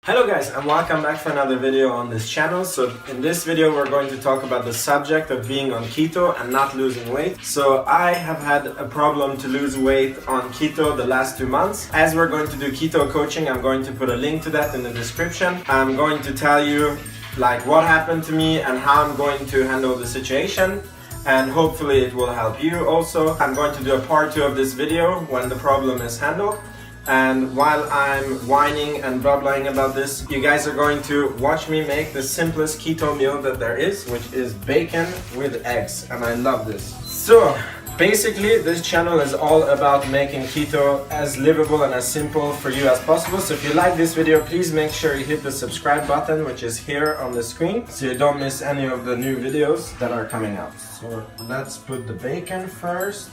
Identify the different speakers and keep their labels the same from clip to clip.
Speaker 1: Hello guys, and welcome back for another video on this channel. So in this video we're going to talk about the subject of being on keto and not losing weight. So I have had a problem to lose weight on keto the last 2 months. As we're going to do keto coaching, I'm going to put a link to that in the description. I'm going to tell you like what happened to me and how I'm going to handle the situation. And hopefully it will help you also. I'm going to do a part 2 of this video when the problem is handled. And while I'm whining and babbling about this, you guys are going to watch me make the simplest keto meal that there is, which is bacon with eggs, and I love this. So basically this channel is all about making keto as livable and as simple for you as possible. So if you like this video, please make sure you hit the subscribe button, which is here on the screen, so you don't miss any of the new videos that are coming out. So let's put the bacon first.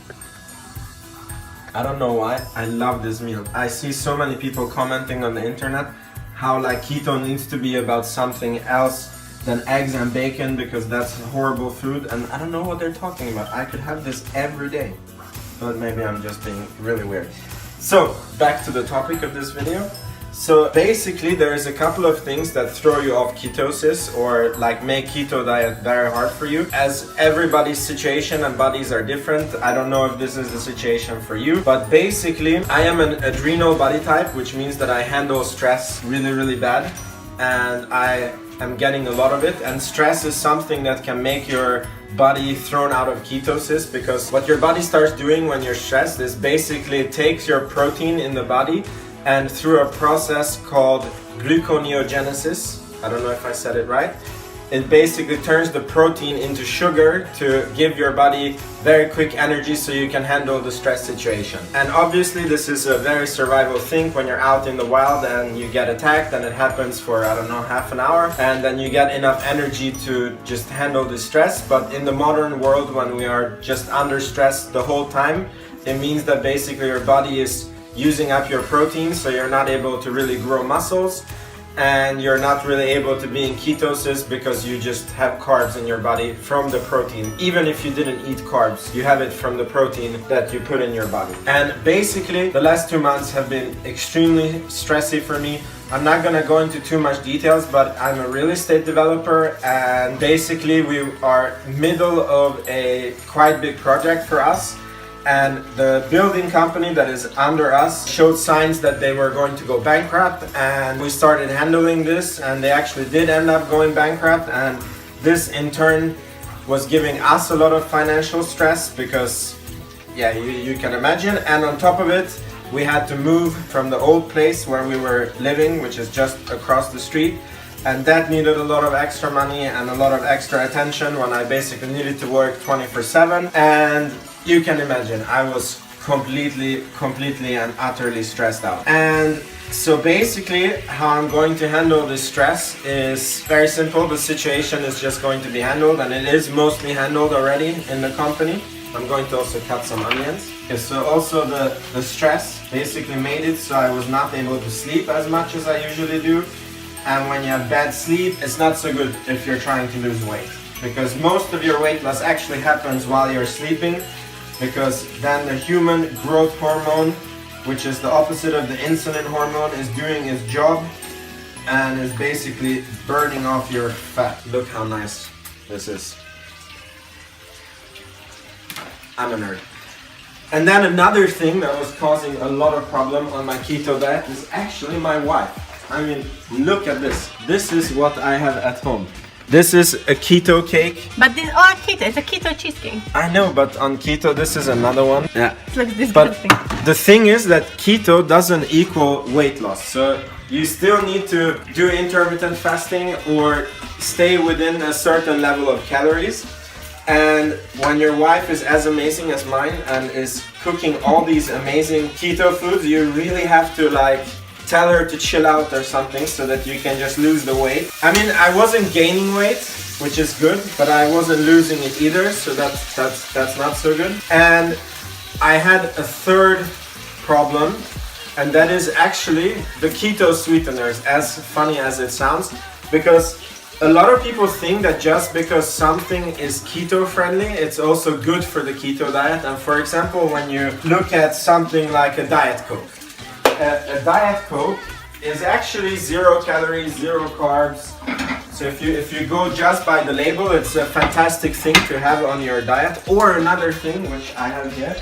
Speaker 1: I don't know why, I love this meal. I see so many people commenting on the internet how like keto needs to be about something else than eggs and bacon because that's horrible food, and I don't know what they're talking about. I could have this every day, but maybe I'm just being really weird. So back to the topic of this video. So basically there is a couple of things that throw you off ketosis or like make keto diet very hard for you. As everybody's situation and bodies are different, I don't know if this is the situation for you, but basically I am an adrenal body type, which means that I handle stress really bad, and I am getting a lot of it. And stress is something that can make your body thrown out of ketosis, because what your body starts doing when you're stressed is basically it takes your protein in the body and through a process called gluconeogenesis, I don't know if I said it right, it basically turns the protein into sugar to give your body very quick energy so you can handle the stress situation. And obviously this is a very survival thing when you're out in the wild and you get attacked, and it happens for, I don't know, half an hour, and then you get enough energy to just handle the stress. But in the modern world, when we are just under stress the whole time, it means that basically your body is using up your protein, so you're not able to really grow muscles, and you're not really able to be in ketosis because you just have carbs in your body from the protein. Even if you didn't eat carbs, you have it from the protein that you put in your body. And basically the last 2 months have been extremely stressy for me. I'm not gonna go into too much details, but I'm a real estate developer, and basically we are middle of a quite big project for us. And the building company that is under us showed signs that they were going to go bankrupt, and we started handling this, and they actually did end up going bankrupt, and this in turn was giving us a lot of financial stress because, yeah, you can imagine. And on top of it, we had to move from the old place where we were living, which is just across the street, and that needed a lot of extra money and a lot of extra attention when I basically needed to work 24/7. And you can imagine, I was completely and utterly stressed out. And so basically how I'm going to handle this stress is very simple. The situation is just going to be handled, and it is mostly handled already in the company. I'm going to also cut some onions. Okay, so also the stress basically made it so I was not able to sleep as much as I usually do. And when you have bad sleep, it's not so good if you're trying to lose weight, because most of your weight loss actually happens while you're sleeping, because then the human growth hormone, which is the opposite of the insulin hormone, is doing its job and is basically burning off your fat. Look how nice this is. I'm a nerd. And then another thing that was causing a lot of problem on my keto diet is actually my wife. I mean, look at this. This is what I have at home. This is a keto cake.
Speaker 2: But this, keto, it's a keto cheesecake.
Speaker 1: I know, but on keto this is another one. Yeah.
Speaker 2: It looks disgusting.
Speaker 1: But the thing is that keto doesn't equal weight loss. So you still need to do intermittent fasting or stay within a certain level of calories. And when your wife is as amazing as mine and is cooking all these amazing keto foods, you really have to like tell her to chill out or something so that you can just lose the weight. I mean, I wasn't gaining weight, which is good, but I wasn't losing it either, so that's not so good. And I had a third problem, and that is actually the keto sweeteners, as funny as it sounds, because a lot of people think that just because something is keto friendly, it's also good for the keto diet. And for example, when you look at something like a Diet Coke, a Diet Coke is actually 0 calories, 0 carbs. So if you go just by the label, it's a fantastic thing to have on your diet. Or another thing, which I have here,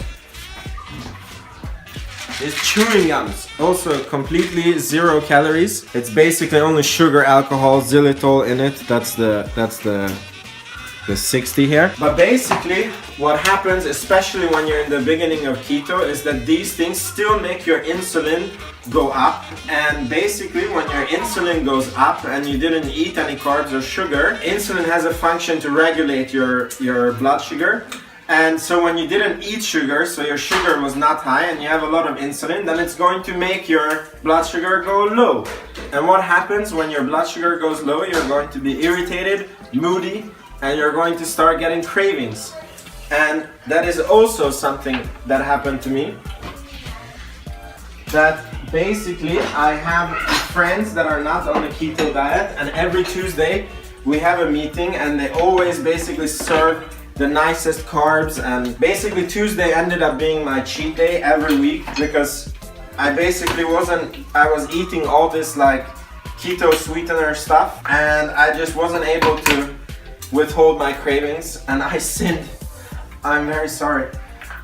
Speaker 1: is chewing gums. Also completely 0 calories. It's basically only sugar, alcohol, xylitol in it. That's the 60 here. But basically what happens, especially when you're in the beginning of keto, is that these things still make your insulin go up. And basically when your insulin goes up and you didn't eat any carbs or sugar, insulin has a function to regulate your blood sugar. And so when you didn't eat sugar, so your sugar was not high and you have a lot of insulin, then it's going to make your blood sugar go low. And what happens when your blood sugar goes low? You're going to be irritated, moody, and you're going to start getting cravings. And that is also something that happened to me. That basically I have friends that are not on a keto diet, and every Tuesday we have a meeting and they always basically serve the nicest carbs, and basically Tuesday ended up being my cheat day every week because I basically I was eating all this like keto sweetener stuff and I just wasn't able to withhold my cravings and I sinned. I'm very sorry,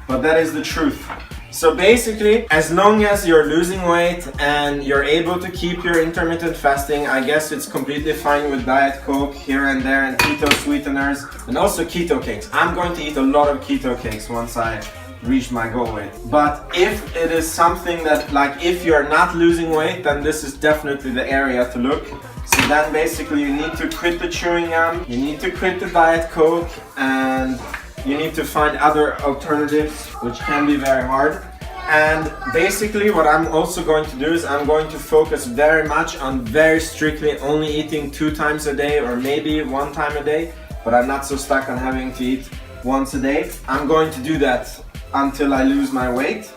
Speaker 1: but that is the truth. So basically, as long as you're losing weight and you're able to keep your intermittent fasting, I guess it's completely fine with Diet Coke here and there and keto sweeteners and also keto cakes. I'm going to eat a lot of keto cakes once I reach my goal weight. But if it is something that, like, if you're not losing weight, then this is definitely the area to look. So then basically you need to quit the chewing gum, you need to quit the Diet Coke, and you need to find other alternatives, which can be very hard. And basically what I'm also going to do is I'm going to focus very much on very strictly only eating 2 times a day or maybe 1 time a day, but I'm not so stuck on having to eat once a day. I'm going to do that until I lose my weight.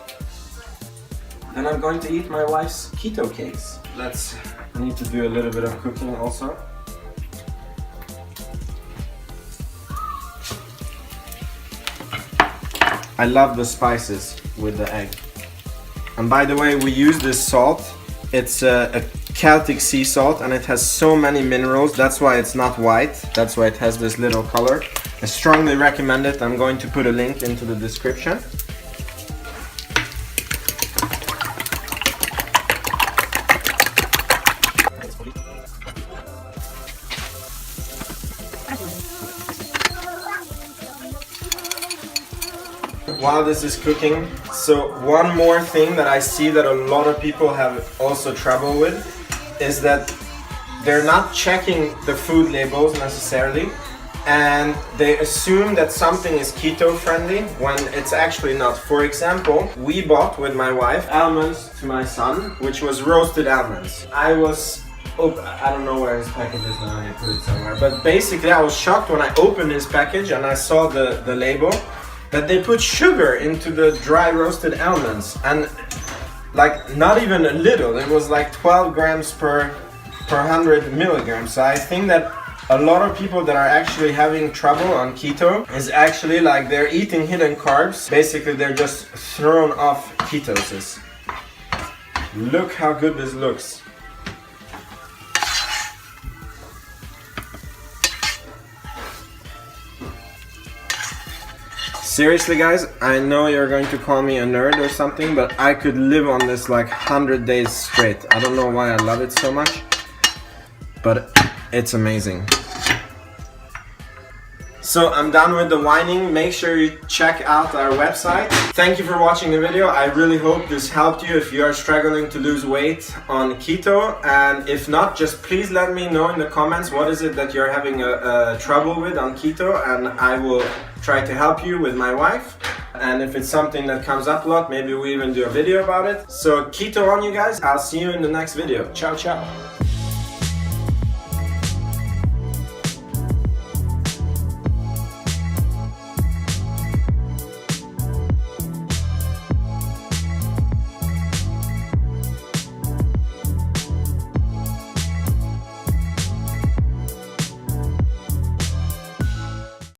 Speaker 1: Then I'm going to eat my wife's keto cakes. I need to do a little bit of cooking also. I love the spices with the egg. And by the way, we use this salt. It's a Celtic sea salt and it has so many minerals. That's why it's not white. That's why it has this little color. I strongly recommend it. I'm going to put a link into the description. While this is cooking, so one more thing that I see that a lot of people have also trouble with is that they're not checking the food labels necessarily and they assume that something is keto friendly when it's actually not. For example, we bought with my wife almonds to my son, which was roasted almonds. I don't know where his package is now, I put it somewhere, but basically I was shocked when I opened his package and I saw the label that they put sugar into the dry roasted almonds, and like not even a little, it was like 12 grams per 100 milligrams. So I think that a lot of people that are actually having trouble on keto is actually like they're eating hidden carbs. Basically they're just thrown off ketosis. Look how good this looks. Seriously guys, I know you're going to call me a nerd or something, but I could live on this like 100 days straight. I don't know why I love it so much, but it's amazing. So I'm done with the whining. Make sure you check out our website. Thank you for watching the video. I really hope this helped you if you are struggling to lose weight on keto. And if not, just please let me know in the comments what is it that you're having a trouble with on keto, and I will try to help you with my wife. And if it's something that comes up a lot, maybe we even do a video about it. So keto on you guys. I'll see you in the next video. Ciao, ciao.